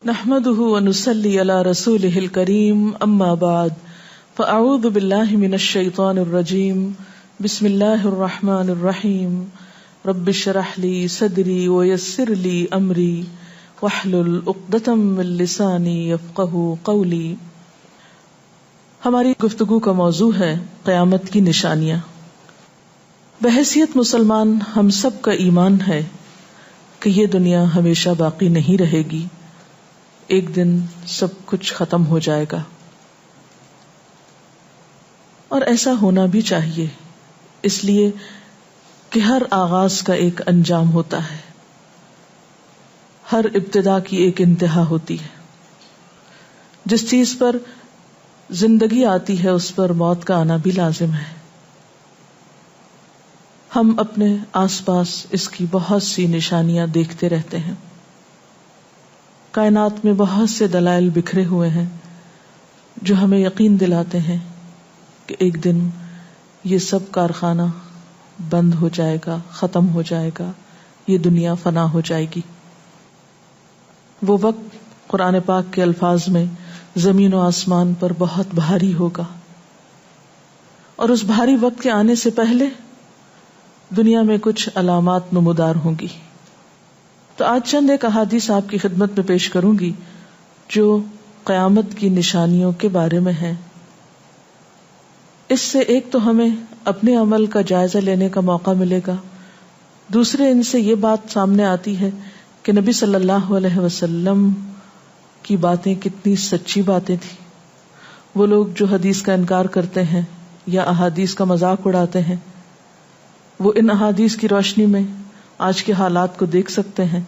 نحمده ونصلي على رسوله الكريم اما بعد فاعوذ بالله من الشيطان الرجيم بسم الله الرحمن الرحيم رب اشرح لي صدري ويسر لي امري واحلل عقدة من لساني يفقهوا قولي. ہماری گفتگو کا موضوع ہے قیامت کی نشانیاں. بحیثیت مسلمان ہم سب کا ایمان ہے کہ یہ دنیا ہمیشہ باقی نہیں رہے گی، ایک دن سب کچھ ختم ہو جائے گا، اور ایسا ہونا بھی چاہیے، اس لیے کہ ہر آغاز کا ایک انجام ہوتا ہے، ہر ابتدا کی ایک انتہا ہوتی ہے. جس چیز پر زندگی آتی ہے اس پر موت کا آنا بھی لازم ہے. ہم اپنے آس پاس اس کی بہت سی نشانیاں دیکھتے رہتے ہیں. کائنات میں بہت سے دلائل بکھرے ہوئے ہیں جو ہمیں یقین دلاتے ہیں کہ ایک دن یہ سب کارخانہ بند ہو جائے گا، ختم ہو جائے گا، یہ دنیا فنا ہو جائے گی. وہ وقت قرآن پاک کے الفاظ میں زمین و آسمان پر بہت بھاری ہوگا، اور اس بھاری وقت کے آنے سے پہلے دنیا میں کچھ علامات نمودار ہوں گی. تو آج چند ایک احادیث آپ کی خدمت میں پیش کروں گی جو قیامت کی نشانیوں کے بارے میں ہیں. اس سے ایک تو ہمیں اپنے عمل کا جائزہ لینے کا موقع ملے گا، دوسرے ان سے یہ بات سامنے آتی ہے کہ نبی صلی اللہ علیہ وسلم کی باتیں کتنی سچی باتیں تھیں. وہ لوگ جو حدیث کا انکار کرتے ہیں یا احادیث کا مذاق اڑاتے ہیں، وہ ان احادیث کی روشنی میں آج کے حالات کو دیکھ سکتے ہیں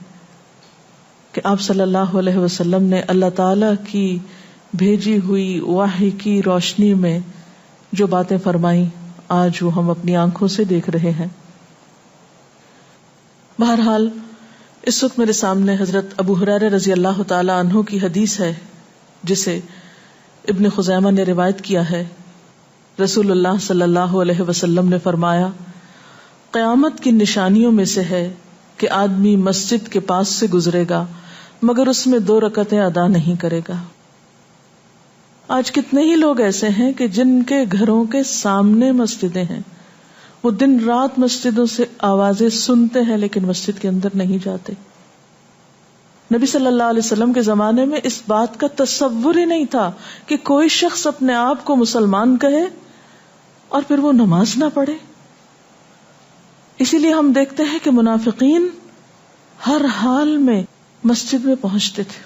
کہ آپ صلی اللہ علیہ وسلم نے اللہ تعالی کی بھیجی ہوئی وحی کی روشنی میں جو باتیں فرمائیں آج وہ ہم اپنی آنکھوں سے دیکھ رہے ہیں. بہرحال اس وقت میرے سامنے حضرت ابو ہریرہ رضی اللہ تعالی عنہ کی حدیث ہے جسے ابن خزیمہ نے روایت کیا ہے. رسول اللہ صلی اللہ علیہ وسلم نے فرمایا، قیامت کی نشانیوں میں سے ہے کہ آدمی مسجد کے پاس سے گزرے گا مگر اس میں 2 رکعتیں ادا نہیں کرے گا. آج کتنے ہی لوگ ایسے ہیں کہ جن کے گھروں کے سامنے مسجدیں ہیں، وہ دن رات مسجدوں سے آوازیں سنتے ہیں لیکن مسجد کے اندر نہیں جاتے. نبی صلی اللہ علیہ وسلم کے زمانے میں اس بات کا تصور ہی نہیں تھا کہ کوئی شخص اپنے آپ کو مسلمان کہے اور پھر وہ نماز نہ پڑھے. اسی لیے ہم دیکھتے ہیں کہ منافقین ہر حال میں مسجد میں پہنچتے تھے،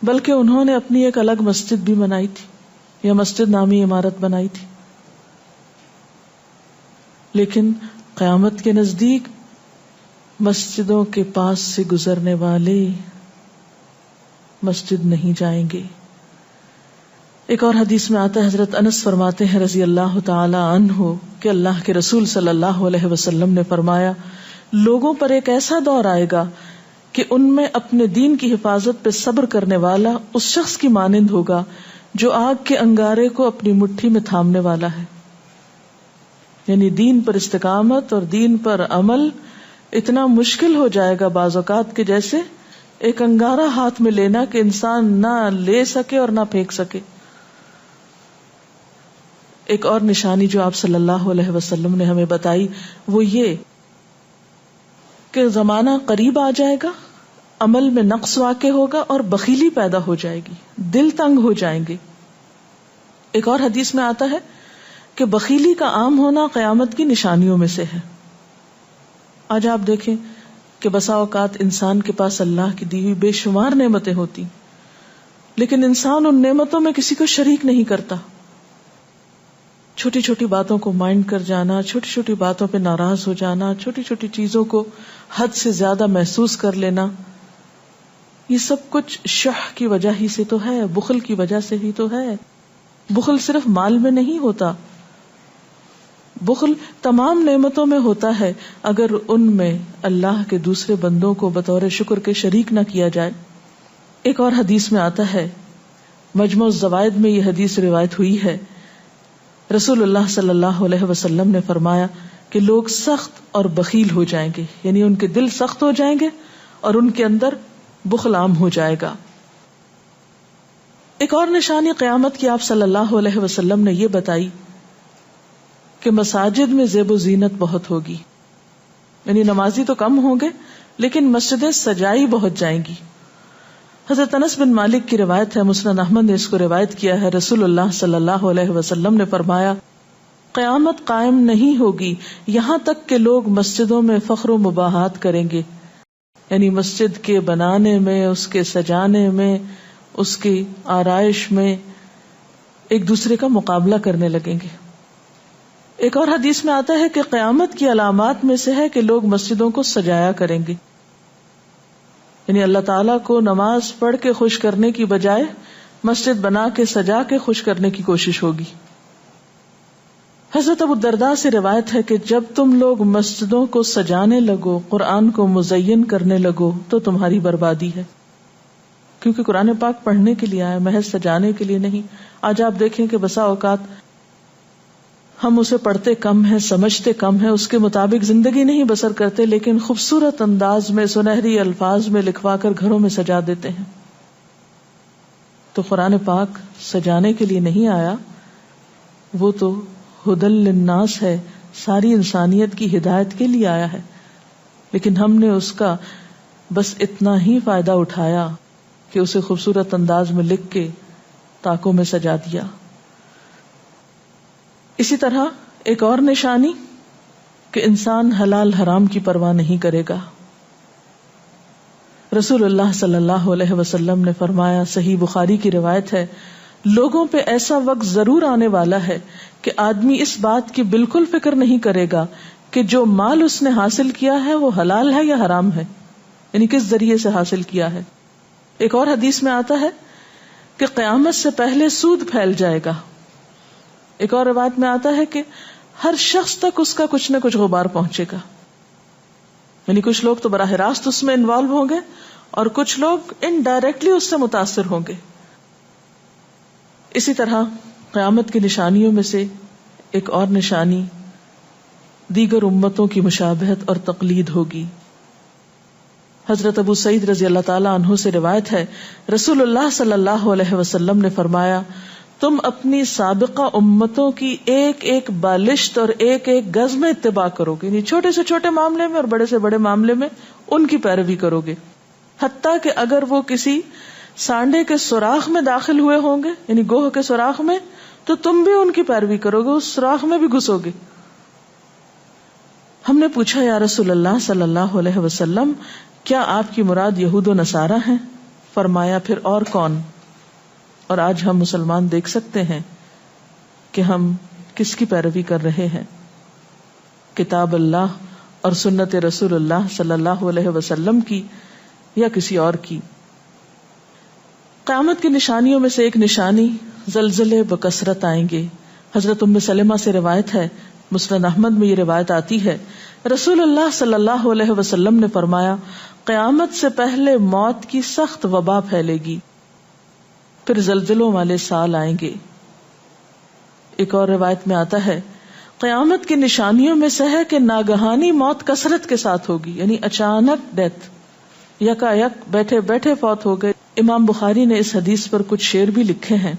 بلکہ انہوں نے اپنی ایک الگ مسجد بھی بنائی تھی یا مسجد نامی عمارت بنائی تھی. لیکن قیامت کے نزدیک مسجدوں کے پاس سے گزرنے والے مسجد نہیں جائیں گے. ایک اور حدیث میں آتا ہے، حضرت انس فرماتے ہیں رضی اللہ تعالی عنہ کہ اللہ کے رسول صلی اللہ علیہ وسلم نے فرمایا، لوگوں پر ایک ایسا دور آئے گا کہ ان میں اپنے دین کی حفاظت پہ صبر کرنے والا اس شخص کی مانند ہوگا جو آگ کے انگارے کو اپنی مٹھی میں تھامنے والا ہے. یعنی دین پر استقامت اور دین پر عمل اتنا مشکل ہو جائے گا بعض اوقات کہ جیسے ایک انگارہ ہاتھ میں لینا کہ انسان نہ لے سکے اور نہ پھینک سکے. ایک اور نشانی جو آپ صلی اللہ علیہ وسلم نے ہمیں بتائی وہ یہ کہ زمانہ قریب آ جائے گا، عمل میں نقص واقع ہوگا اور بخیلی پیدا ہو جائے گی، دل تنگ ہو جائیں گے. ایک اور حدیث میں آتا ہے کہ بخیلی کا عام ہونا قیامت کی نشانیوں میں سے ہے. آج آپ دیکھیں کہ بسا اوقات انسان کے پاس اللہ کی دی ہوئی بے شمار نعمتیں ہوتی لیکن انسان ان نعمتوں میں کسی کو شریک نہیں کرتا. چھوٹی چھوٹی باتوں کو مائنڈ کر جانا، چھوٹی چھوٹی باتوں پہ ناراض ہو جانا، چھوٹی چھوٹی چیزوں کو حد سے زیادہ محسوس کر لینا، یہ سب کچھ شح کی وجہ ہی سے تو ہے، بخل کی وجہ سے ہی تو ہے. بخل صرف مال میں نہیں ہوتا، بخل تمام نعمتوں میں ہوتا ہے اگر ان میں اللہ کے دوسرے بندوں کو بطور شکر کے شریک نہ کیا جائے. ایک اور حدیث میں آتا ہے، مجموع الزوائد میں یہ حدیث روایت ہوئی ہے، رسول اللہ صلی اللہ علیہ وسلم نے فرمایا کہ لوگ سخت اور بخیل ہو جائیں گے، یعنی ان کے دل سخت ہو جائیں گے اور ان کے اندر بخل عام ہو جائے گا. ایک اور نشانی قیامت کی آپ صلی اللہ علیہ وسلم نے یہ بتائی کہ مساجد میں زیب و زینت بہت ہوگی، یعنی نمازی تو کم ہوں گے لیکن مسجدیں سجائی بہت جائیں گی. حضرت انس بن مالک کی روایت ہے، مسند احمد نے اس کو روایت کیا ہے، رسول اللہ صلی اللہ علیہ وسلم نے فرمایا قیامت قائم نہیں ہوگی یہاں تک کہ لوگ مسجدوں میں فخر و مباحات کریں گے، یعنی مسجد کے بنانے میں، اس کے سجانے میں، اس کی آرائش میں ایک دوسرے کا مقابلہ کرنے لگیں گے. ایک اور حدیث میں آتا ہے کہ قیامت کی علامات میں سے ہے کہ لوگ مسجدوں کو سجایا کریں گے، یعنی اللہ تعالیٰ کو نماز پڑھ کے خوش کرنے کی بجائے مسجد بنا کے سجا کے خوش کرنے کی کوشش ہوگی. حضرت ابو الدرداء سے روایت ہے کہ جب تم لوگ مسجدوں کو سجانے لگو، قرآن کو مزین کرنے لگو تو تمہاری بربادی ہے، کیونکہ قرآن پاک پڑھنے کے لیے آیا، محض سجانے کے لیے نہیں. آج آپ دیکھیں کہ بسا اوقات ہم اسے پڑھتے کم ہیں، سمجھتے کم ہیں، اس کے مطابق زندگی نہیں بسر کرتے، لیکن خوبصورت انداز میں سنہری الفاظ میں لکھوا کر گھروں میں سجا دیتے ہیں. تو قرآن پاک سجانے کے لیے نہیں آیا، وہ تو ہدی للناس ہے، ساری انسانیت کی ہدایت کے لیے آیا ہے، لیکن ہم نے اس کا بس اتنا ہی فائدہ اٹھایا کہ اسے خوبصورت انداز میں لکھ کے طاقوں میں سجا دیا. اسی طرح ایک اور نشانی کہ انسان حلال حرام کی پرواہ نہیں کرے گا. رسول اللہ صلی اللہ علیہ وسلم نے فرمایا، صحیح بخاری کی روایت ہے، لوگوں پہ ایسا وقت ضرور آنے والا ہے کہ آدمی اس بات کی بالکل فکر نہیں کرے گا کہ جو مال اس نے حاصل کیا ہے وہ حلال ہے یا حرام ہے، یعنی کس ذریعے سے حاصل کیا ہے. ایک اور حدیث میں آتا ہے کہ قیامت سے پہلے سود پھیل جائے گا. ایک اور روایت میں آتا ہے کہ ہر شخص تک اس کا کچھ نہ کچھ غبار پہنچے گا، یعنی کچھ لوگ تو براہ راست اس میں انوالو ہوں گے اور کچھ لوگ انڈائریکٹلی اس سے متاثر ہوں گے. اسی طرح قیامت کی نشانیوں میں سے ایک اور نشانی دیگر امتوں کی مشابہت اور تقلید ہوگی. حضرت ابو سعید رضی اللہ تعالی عنہ سے روایت ہے، رسول اللہ صلی اللہ علیہ وسلم نے فرمایا، تم اپنی سابقہ امتوں کی ایک ایک بالشت اور ایک ایک گز میں اتباع کرو گے، یعنی چھوٹے سے چھوٹے معاملے میں اور بڑے سے بڑے معاملے میں ان کی پیروی کرو گے، حتیٰ کہ اگر وہ کسی سانڈے کے سوراخ میں داخل ہوئے ہوں گے، یعنی گوہ کے سوراخ میں، تو تم بھی ان کی پیروی کرو گے، اس سوراخ میں بھی گھسو گے. ہم نے پوچھا، یا رسول اللہ صلی اللہ علیہ وسلم، کیا آپ کی مراد یہود و نصارہ ہیں؟ فرمایا، پھر اور کون؟ اور آج ہم مسلمان دیکھ سکتے ہیں کہ ہم کس کی پیروی کر رہے ہیں، کتاب اللہ اور سنت رسول اللہ صلی اللہ علیہ وسلم کی یا کسی اور کی. قیامت کی نشانیوں میں سے ایک نشانی زلزلے بکثرت آئیں گے. حضرت ام سلمہ سے روایت ہے، مسند احمد میں یہ روایت آتی ہے، رسول اللہ صلی اللہ علیہ وسلم نے فرمایا، قیامت سے پہلے موت کی سخت وبا پھیلے گی، پھر زلزلوں والے سال آئیں گے. ایک اور روایت میں آتا ہے، قیامت کی نشانیوں میں سے ہے کہ ناگہانی موت کثرت کے ساتھ ہوگی، یعنی اچانک ڈیتھ، یکا یک بیٹھے بیٹھے فوت ہو گئے. امام بخاری نے اس حدیث پر کچھ شعر بھی لکھے ہیں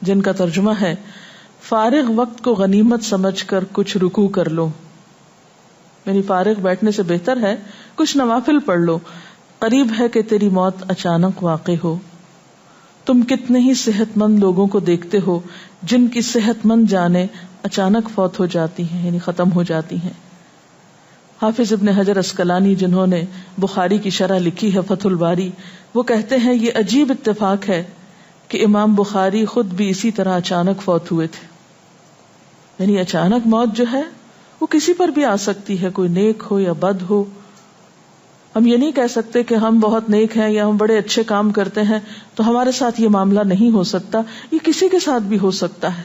جن کا ترجمہ ہے، فارغ وقت کو غنیمت سمجھ کر کچھ رکوع کر لو، یعنی فارغ بیٹھنے سے بہتر ہے کچھ نوافل پڑھ لو، قریب ہے کہ تیری موت اچانک واقع ہو. تم کتنے ہی صحت مند لوگوں کو دیکھتے ہو جن کی صحت مند جانیں اچانک فوت ہو جاتی ہیں، یعنی ختم ہو جاتی ہیں. حافظ ابن حجر عسقلانی جنہوں نے بخاری کی شرح لکھی ہے فتح الباری، وہ کہتے ہیں یہ عجیب اتفاق ہے کہ امام بخاری خود بھی اسی طرح اچانک فوت ہوئے تھے. یعنی اچانک موت جو ہے وہ کسی پر بھی آ سکتی ہے، کوئی نیک ہو یا بد ہو. ہم یہ نہیں کہہ سکتے کہ ہم بہت نیک ہیں یا ہم بڑے اچھے کام کرتے ہیں تو ہمارے ساتھ یہ معاملہ نہیں ہو سکتا، یہ کسی کے ساتھ بھی ہو سکتا ہے.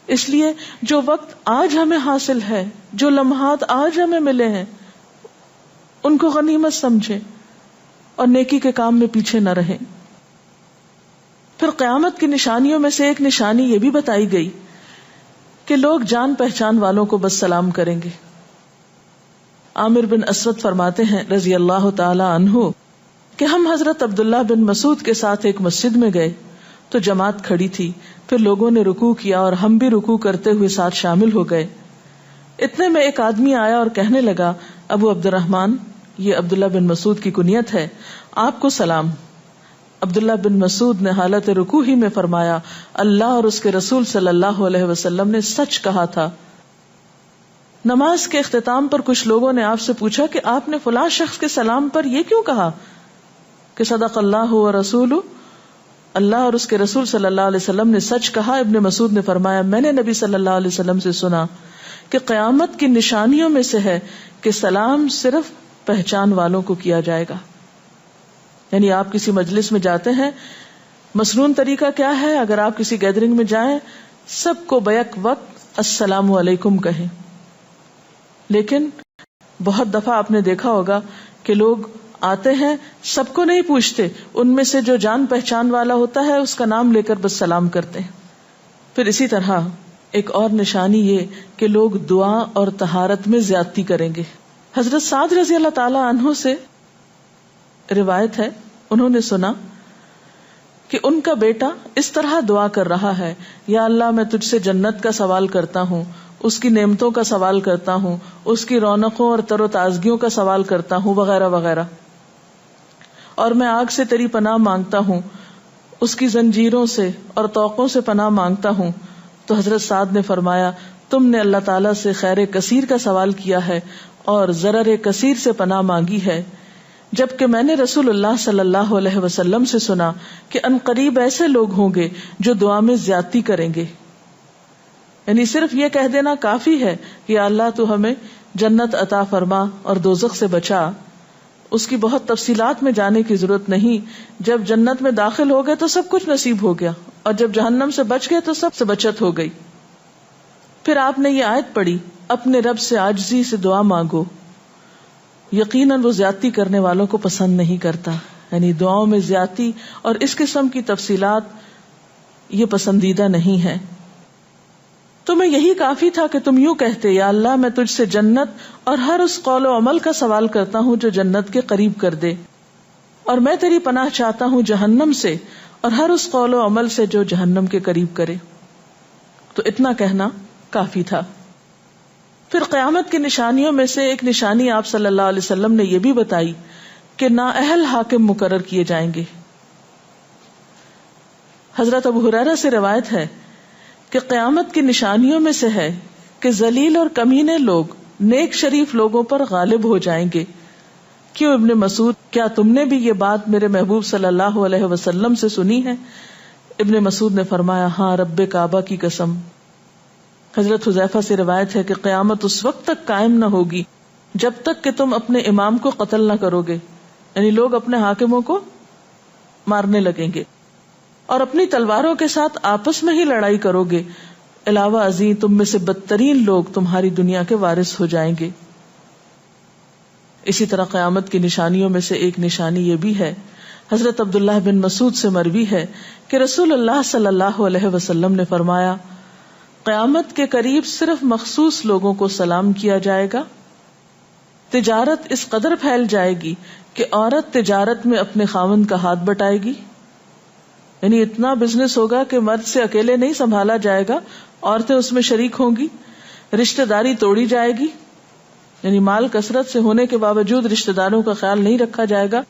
اس لیے جو وقت آج ہمیں حاصل ہے، جو لمحات آج ہمیں ملے ہیں، ان کو غنیمت سمجھیں اور نیکی کے کام میں پیچھے نہ رہیں. پھر قیامت کی نشانیوں میں سے ایک نشانی یہ بھی بتائی گئی کہ لوگ جان پہچان والوں کو بس سلام کریں گے. عامر بن اسود فرماتے ہیں رضی اللہ تعالی عنہ کہ ہم حضرت عبداللہ بن مسعود کے ساتھ ایک مسجد میں گئے تو جماعت کھڑی تھی، پھر لوگوں نے رکوع کیا اور ہم بھی رکوع کرتے ہوئے ساتھ شامل ہو گئے۔ اتنے میں ایک آدمی آیا اور کہنے لگا، ابو عبد الرحمن، یہ عبداللہ بن مسعود کی کنیت ہے، آپ کو سلام۔ عبداللہ بن مسعود نے حالت رکوع ہی میں فرمایا، اللہ اور اس کے رسول صلی اللہ علیہ وسلم نے سچ کہا تھا۔ نماز کے اختتام پر کچھ لوگوں نے آپ سے پوچھا کہ آپ نے فلاں شخص کے سلام پر یہ کیوں کہا کہ صدق اللہ و رسول، اللہ اور اس کے رسول صلی اللہ علیہ وسلم نے سچ کہا۔ ابن مسعود نے فرمایا، میں نے نبی صلی اللہ علیہ وسلم سے سنا کہ قیامت کی نشانیوں میں سے ہے کہ سلام صرف پہچان والوں کو کیا جائے گا۔ یعنی آپ کسی مجلس میں جاتے ہیں، مسنون طریقہ کیا ہے؟ اگر آپ کسی گیدرنگ میں جائیں، سب کو بیک وقت السلام علیکم کہیں، لیکن بہت دفعہ آپ نے دیکھا ہوگا کہ لوگ آتے ہیں، سب کو نہیں پوچھتے، ان میں سے جو جان پہچان والا ہوتا ہے اس کا نام لے کر بس سلام کرتے ہیں۔ پھر اسی طرح ایک اور نشانی یہ کہ لوگ دعا اور طہارت میں زیادتی کریں گے۔ حضرت سعد رضی اللہ تعالی عنہ سے روایت ہے، انہوں نے سنا کہ ان کا بیٹا اس طرح دعا کر رہا ہے، یا اللہ میں تجھ سے جنت کا سوال کرتا ہوں، اس کی نعمتوں کا سوال کرتا ہوں، اس کی رونقوں اور تر و تازگیوں کا سوال کرتا ہوں، وغیرہ وغیرہ، اور میں آگ سے تیری پناہ مانگتا ہوں، اس کی زنجیروں سے اور طوقوں سے پناہ مانگتا ہوں۔ تو حضرت سعد نے فرمایا، تم نے اللہ تعالیٰ سے خیر کثیر کا سوال کیا ہے اور ضرر کثیر سے پناہ مانگی ہے، جبکہ میں نے رسول اللہ صلی اللہ علیہ وسلم سے سنا کہ ان قریب ایسے لوگ ہوں گے جو دعا میں زیادتی کریں گے۔ یعنی صرف یہ کہہ دینا کافی ہے کہ اللہ تو ہمیں جنت عطا فرما اور دوزخ سے بچا، اس کی بہت تفصیلات میں جانے کی ضرورت نہیں۔ جب جنت میں داخل ہو گئے تو سب کچھ نصیب ہو گیا، اور جب جہنم سے بچ گئے تو سب سے بچت ہو گئی۔ پھر آپ نے یہ آیت پڑھی، اپنے رب سے عاجزی سے دعا مانگو، یقیناً وہ زیادتی کرنے والوں کو پسند نہیں کرتا۔ یعنی دعاؤں میں زیادتی اور اس قسم کی تفصیلات یہ پسندیدہ نہیں ہے۔ تمہیں یہی کافی تھا کہ تم یوں کہتے، یا اللہ میں تجھ سے جنت اور ہر اس قول و عمل کا سوال کرتا ہوں جو جنت کے قریب کر دے، اور میں تیری پناہ چاہتا ہوں جہنم سے اور ہر اس قول و عمل سے جو جہنم کے قریب کرے۔ تو اتنا کہنا کافی تھا۔ پھر قیامت کی نشانیوں میں سے ایک نشانی آپ صلی اللہ علیہ وسلم نے یہ بھی بتائی کہ نااہل حاکم مقرر کیے جائیں گے۔ حضرت ابو ہریرہ سے روایت ہے کہ قیامت کی نشانیوں میں سے ہے کہ ذلیل اور کمینے لوگ نیک شریف لوگوں پر غالب ہو جائیں گے۔ کیوں ابن مسعود، کیا تم نے بھی یہ بات میرے محبوب صلی اللہ علیہ وسلم سے سنی ہے؟ ابن مسعود نے فرمایا، ہاں رب کعبہ کی قسم۔ حضرت حذیفہ سے روایت ہے کہ قیامت اس وقت تک قائم نہ ہوگی جب تک کہ تم اپنے امام کو قتل نہ کرو گے، یعنی لوگ اپنے حاکموں کو مارنے لگیں گے اور اپنی تلواروں کے ساتھ آپس میں ہی لڑائی کرو گے، علاوہ ازیں تم میں سے بدترین لوگ تمہاری دنیا کے وارث ہو جائیں گے۔ اسی طرح قیامت کی نشانیوں میں سے ایک نشانی یہ بھی ہے، حضرت عبداللہ بن مسعود سے مروی ہے کہ رسول اللہ صلی اللہ علیہ وسلم نے فرمایا، قیامت کے قریب صرف مخصوص لوگوں کو سلام کیا جائے گا۔ تجارت اس قدر پھیل جائے گی کہ عورت تجارت میں اپنے خاوند کا ہاتھ بٹائے گی، یعنی اتنا بزنس ہوگا کہ مرد سے اکیلے نہیں سنبھالا جائے گا، عورتیں اس میں شریک ہوں گی، رشتہ داری توڑی جائے گی، یعنی مال کثرت سے ہونے کے باوجود رشتہ داروں کا خیال نہیں رکھا جائے گا،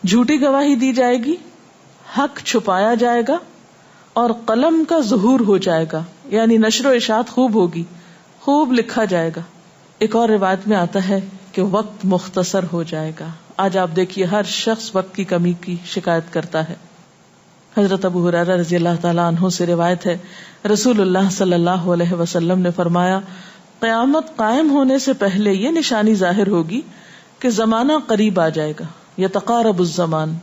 جھوٹی گواہی دی جائے گی، حق چھپایا جائے گا، اور قلم کا ظہور ہو جائے گا، یعنی نشر و اشاعت خوب ہوگی، خوب لکھا جائے گا۔ ایک اور روایت میں آتا ہے کہ وقت مختصر ہو جائے گا۔ آج آپ دیکھیے ہر شخص وقت کی کمی کی شکایت کرتا ہے۔ حضرت ابو ہریرہ رضی اللہ تعالیٰ عنہ سے روایت ہے، رسول اللہ صلی اللہ علیہ وسلم نے فرمایا، قیامت قائم ہونے سے پہلے یہ نشانی ظاہر ہوگی کہ زمانہ قریب آ جائے گا، یتقارب الزمان،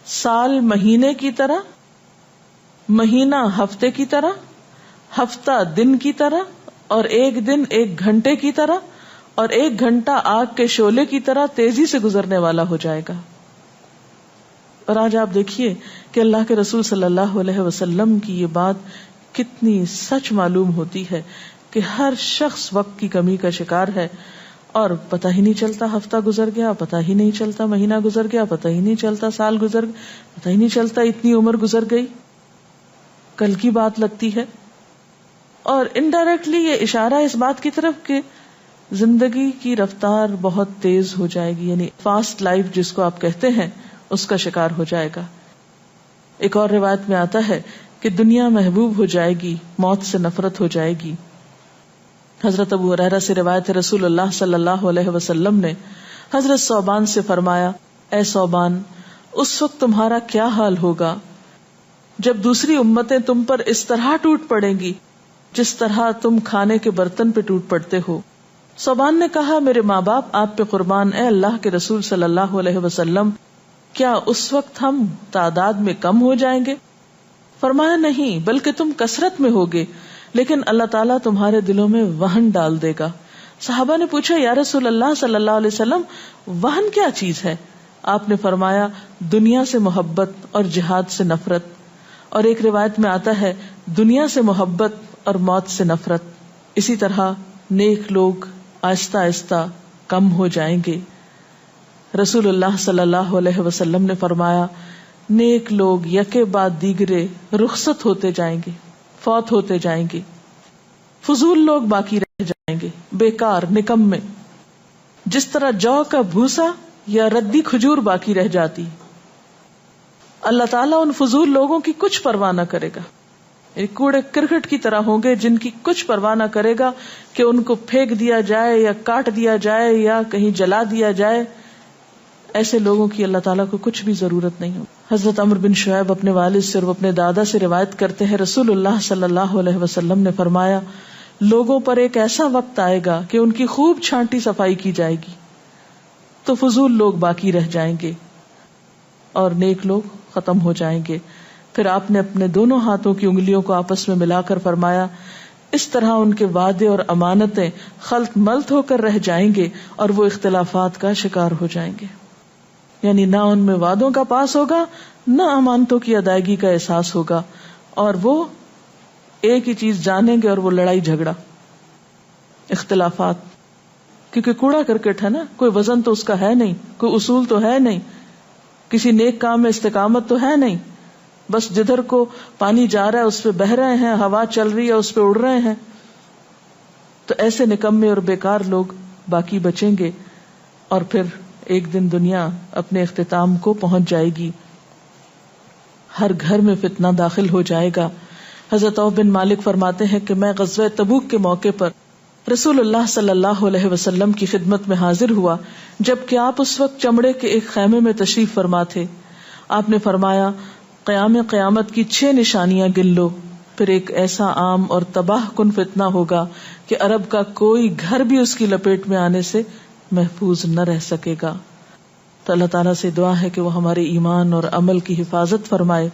سال مہینے کی طرح، مہینہ ہفتے کی طرح، ہفتہ دن کی طرح، اور ایک دن ایک گھنٹے کی طرح، اور ایک گھنٹہ آگ کے شعلے کی طرح تیزی سے گزرنے والا ہو جائے گا۔ اور آج آپ دیکھیے کہ اللہ کے رسول صلی اللہ علیہ وسلم کی یہ بات کتنی سچ معلوم ہوتی ہے کہ ہر شخص وقت کی کمی کا شکار ہے، اور پتہ ہی نہیں چلتا ہفتہ گزر گیا، پتہ ہی نہیں چلتا مہینہ گزر گیا، پتہ ہی نہیں چلتا سال گزر گیا، پتہ ہی نہیں چلتا اتنی عمر گزر گئی، کل کی بات لگتی ہے. اور انڈائریکٹلی یہ اشارہ اس بات کی طرف کہ زندگی کی رفتار بہت تیز ہو جائے گی، یعنی فاسٹ لائف جس کو آپ کہتے ہیں اس کا شکار ہو جائے گا. ایک اور روایت میں آتا ہے کہ دنیا محبوب ہو جائے گی، موت سے نفرت ہو جائے گی. حضرت ابو ہریرہ سے روایت ہے رسول اللہ صلی اللہ علیہ وسلم نے حضرت ثوبان سے فرمایا، اے ثوبان، اس وقت تمہارا کیا حال ہوگا جب دوسری امتیں تم پر اس طرح ٹوٹ پڑیں گی جس طرح تم کھانے کے برتن پہ ٹوٹ پڑتے ہو. ثوبان نے کہا، میرے ماں باپ آپ پہ قربان، اے اللہ کے رسول صلی اللہ علیہ وسلم، کیا اس وقت ہم تعداد میں کم ہو جائیں گے؟ فرمایا، نہیں، بلکہ تم کثرت میں ہوگے، لیکن اللہ تعالیٰ تمہارے دلوں میں وہن ڈال دے گا. صحابہ نے پوچھا، یا رسول اللہ صلی اللہ علیہ وسلم، وہن کیا چیز ہے؟ آپ نے فرمایا، دنیا سے محبت اور جہاد سے نفرت. اور ایک روایت میں آتا ہے، دنیا سے محبت اور موت سے نفرت. اسی طرح نیک لوگ آہستہ آہستہ کم ہو جائیں گے. رسول اللہ صلی اللہ علیہ وسلم نے فرمایا، نیک لوگ یکے بعد دیگرے رخصت ہوتے جائیں گے، فوت ہوتے جائیں گے. فضول لوگ باقی رہ جائیں گے، بیکار، نکمے، جس طرح جو کا بھوسا یا ردی کھجور باقی رہ جاتی. اللہ تعالیٰ ان فضول لوگوں کی کچھ پرواہ نہ کرے گا، کوڑے کرکٹ کی طرح ہوں گے جن کی کچھ پرواہ نہ کرے گا کہ ان کو پھینک دیا جائے یا کاٹ دیا جائے یا کہیں جلا دیا جائے. ایسے لوگوں کی اللہ تعالیٰ کو کچھ بھی ضرورت نہیں ہو. حضرت عمرو بن شعیب اپنے والد سے اور اپنے دادا سے روایت کرتے ہیں، رسول اللہ صلی اللہ علیہ وسلم نے فرمایا، لوگوں پر ایک ایسا وقت آئے گا کہ ان کی خوب چھانٹی صفائی کی جائے گی تو فضول لوگ باقی رہ جائیں گے اور نیک لوگ ختم ہو جائیں گے. پھر آپ نے اپنے دونوں ہاتھوں کی انگلیوں کو آپس میں ملا کر فرمایا، اس طرح ان کے وعدے اور امانتیں خلط ملط ہو کر رہ جائیں گے اور وہ اختلافات کا شکار ہو جائیں گے. یعنی نہ ان میں وعدوں کا پاس ہوگا، نہ امانتوں کی ادائیگی کا احساس ہوگا، اور وہ ایک ہی چیز جانیں گے اور وہ لڑائی جھگڑا، اختلافات. کیونکہ کوڑا کرکٹ ہے نا، کوئی وزن تو اس کا ہے نہیں، کوئی اصول تو ہے نہیں، کسی نیک کام میں استقامت تو ہے نہیں، بس جدھر کو پانی جا رہا ہے اس پہ بہ رہے ہیں، ہوا چل رہی ہے اس پہ اڑ رہے ہیں. تو ایسے نکمے اور بیکار لوگ باقی بچیں گے اور پھر ایک دن دنیا اپنے اختتام کو پہنچ جائے گی. ہر گھر میں فتنہ داخل ہو جائے گا. حضرت عوف بن مالک فرماتے ہیں کہ میں غزوہ تبوک کے موقع پر رسول اللہ صلی اللہ علیہ وسلم کی خدمت میں حاضر ہوا، جبکہ آپ اس وقت چمڑے کے ایک خیمے میں تشریف فرما تھے. آپ نے فرمایا، قیامت کی 6 نشانیاں گن لو. پھر ایک ایسا عام اور تباہ کن فتنہ ہوگا کہ عرب کا کوئی گھر بھی اس کی لپیٹ میں آنے سے محفوظ نہ رہ سکے گا. تو اللہ تعالیٰ سے دعا ہے کہ وہ ہمارے ایمان اور عمل کی حفاظت فرمائے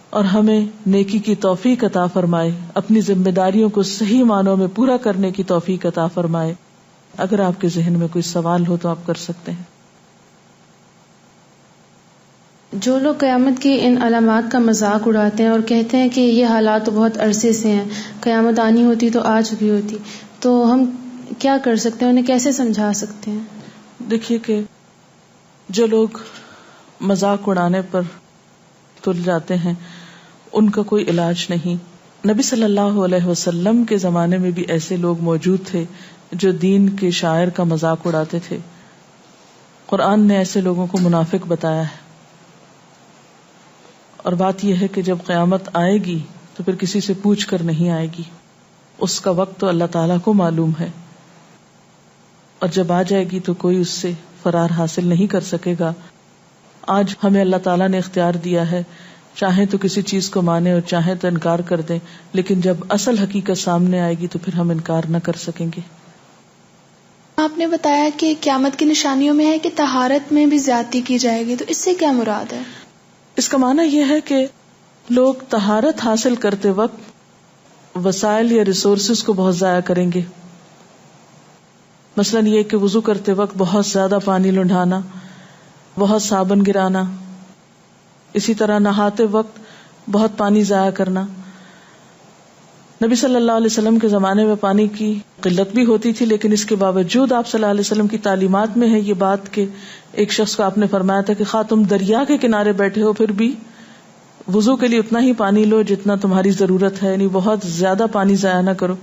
اور ہمیں نیکی کی توفیق عطا فرمائے، اپنی ذمہ داریوں کو صحیح معنوں میں پورا کرنے کی توفیق عطا فرمائے. اگر آپ کے ذہن میں کوئی سوال ہو تو آپ کر سکتے ہیں. جو لوگ قیامت کی ان علامات کا مذاق اڑاتے ہیں اور کہتے ہیں کہ یہ حالات تو بہت عرصے سے ہیں، قیامت آنی ہوتی تو آ چکی ہوتی، تو ہم کیا کر سکتے ہیں، انہیں کیسے سمجھا سکتے ہیں؟ دیکھیے کہ جو لوگ مذاق اڑانے پر تل جاتے ہیں ان کا کوئی علاج نہیں. نبی صلی اللہ علیہ وسلم کے زمانے میں بھی ایسے لوگ موجود تھے جو دین کے شاعر کا مذاق اڑاتے تھے. قرآن نے ایسے لوگوں کو منافق بتایا ہے. اور بات یہ ہے کہ جب قیامت آئے گی تو پھر کسی سے پوچھ کر نہیں آئے گی، اس کا وقت تو اللہ تعالیٰ کو معلوم ہے، اور جب آ جائے گی تو کوئی اس سے فرار حاصل نہیں کر سکے گا. آج ہمیں اللہ تعالیٰ نے اختیار دیا ہے، چاہیں تو کسی چیز کو مانیں اور چاہیں تو انکار کر دیں، لیکن جب اصل حقیقت سامنے آئے گی تو پھر ہم انکار نہ کر سکیں گے. آپ نے بتایا کہ قیامت کی نشانیوں میں ہے کہ طہارت میں بھی زیادتی کی جائے گی، تو اس سے کیا مراد ہے؟ اس کا معنی یہ ہے کہ لوگ طہارت حاصل کرتے وقت وسائل یا ریسورسز کو بہت ضائع کریں گے. مثلاً یہ کہ وضو کرتے وقت بہت زیادہ پانی لنڈھانا، بہت صابن گرانا، اسی طرح نہاتے وقت بہت پانی ضائع کرنا. نبی صلی اللہ علیہ وسلم کے زمانے میں پانی کی قلت بھی ہوتی تھی، لیکن اس کے باوجود آپ صلی اللہ علیہ وسلم کی تعلیمات میں ہے یہ بات کہ ایک شخص کو آپ نے فرمایا تھا کہ خواہ تم دریا کے کنارے بیٹھے ہو پھر بھی وضو کے لیے اتنا ہی پانی لو جتنا تمہاری ضرورت ہے، یعنی بہت زیادہ پانی ضائع نہ کرو.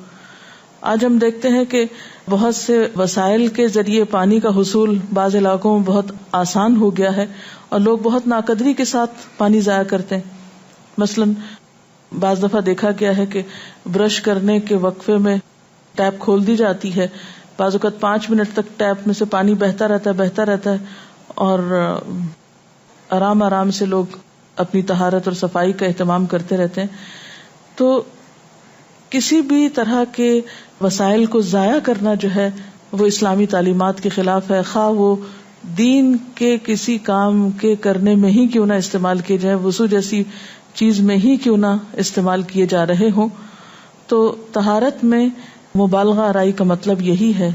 آج ہم دیکھتے ہیں کہ بہت سے وسائل کے ذریعے پانی کا حصول بعض علاقوں میں بہت آسان ہو گیا ہے اور لوگ بہت ناقدری کے ساتھ پانی ضائع کرتے ہیں. مثلاً بعض دفعہ دیکھا گیا ہے کہ برش کرنے کے وقفے میں ٹیپ کھول دی جاتی ہے، بعض اوقات 5 منٹ تک ٹیپ میں سے پانی بہتا رہتا ہے اور آرام آرام سے لوگ اپنی طہارت اور صفائی کا اہتمام کرتے رہتے ہیں. تو کسی بھی طرح کے وسائل کو ضائع کرنا جو ہے وہ اسلامی تعلیمات کے خلاف ہے، خواہ وہ دین کے کسی کام کے کرنے میں ہی کیوں نہ استعمال کیے جائے، وضو جیسی چیز میں ہی کیوں نہ استعمال کیے جا رہے ہوں. تو طہارت میں مبالغہ آرائی کا مطلب یہی ہے،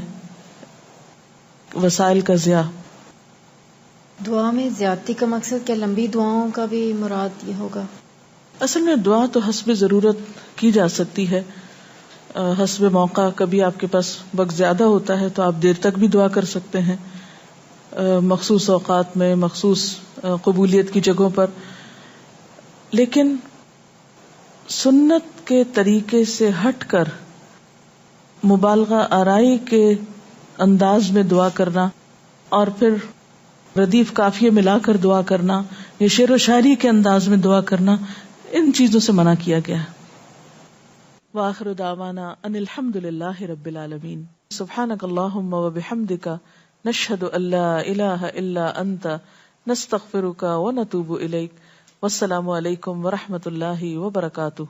وسائل کا ضیاع. دعا میں زیادتی کا مقصد کیا لمبی دعاؤں کا بھی مراد یہ ہوگا؟ اصل میں دعا تو حسب ضرورت کی جا سکتی ہے، حسب موقع. کبھی آپ کے پاس وقت زیادہ ہوتا ہے تو آپ دیر تک بھی دعا کر سکتے ہیں، مخصوص اوقات میں، مخصوص قبولیت کی جگہوں پر. لیکن سنت کے طریقے سے ہٹ کر مبالغہ آرائی کے انداز میں دعا کرنا اور پھر ردیف قافیے ملا کر دعا کرنا یا شعر و شاعری کے انداز میں دعا کرنا، ان چیزوں سے منع کیا گیا ہے. وآخر دعوانا ان الحمد للہ رب العالمین. سبحانک اللہم وبحمدک نشہد ان لا الہ الا انت نستغفرک ونتوب الیک. والسلام علیکم ورحمۃ اللہ وبرکاتہ.